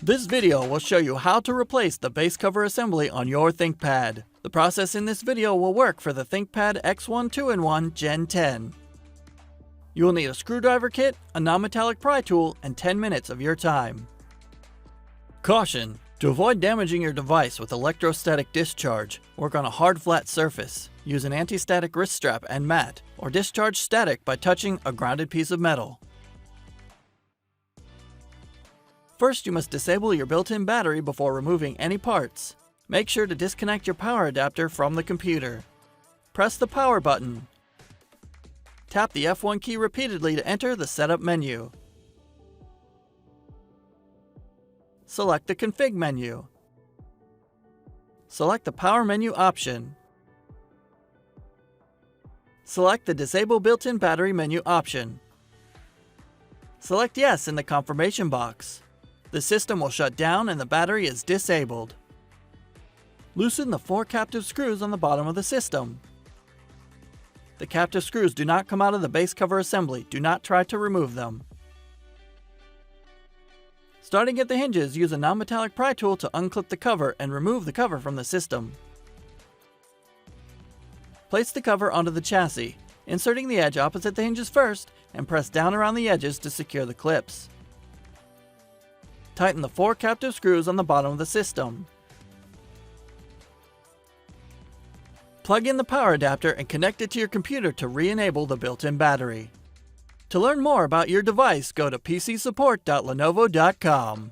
This video will show you how to replace the base cover assembly on your ThinkPad. The process in this video will work for the ThinkPad X1 2-in-1 Gen 10. You will need a screwdriver kit, a non-metallic pry tool, and 10 minutes of your time. Caution! To avoid damaging your device with electrostatic discharge, work on a hard flat surface. Use an anti-static wrist strap and mat, or discharge static by touching a grounded piece of metal. First, you must disable your built-in battery before removing any parts. Make sure to disconnect your power adapter from the computer. Press the power button. Tap the F1 key repeatedly to enter the setup menu. Select the config menu. Select the power menu option. Select the disable built-in battery menu option. Select yes in the confirmation box. The system will shut down and the battery is disabled. Loosen the 4 captive screws on the bottom of the system. The captive screws do not come out of the base cover assembly. Do not try to remove them. Starting at the hinges, use a non-metallic pry tool to unclip the cover and remove the cover from the system. Place the cover onto the chassis, inserting the edge opposite the hinges first, and press down around the edges to secure the clips. Tighten the 4 captive screws on the bottom of the system. Plug in the power adapter and connect it to your computer to re-enable the built-in battery. To learn more about your device, go to pcsupport.lenovo.com.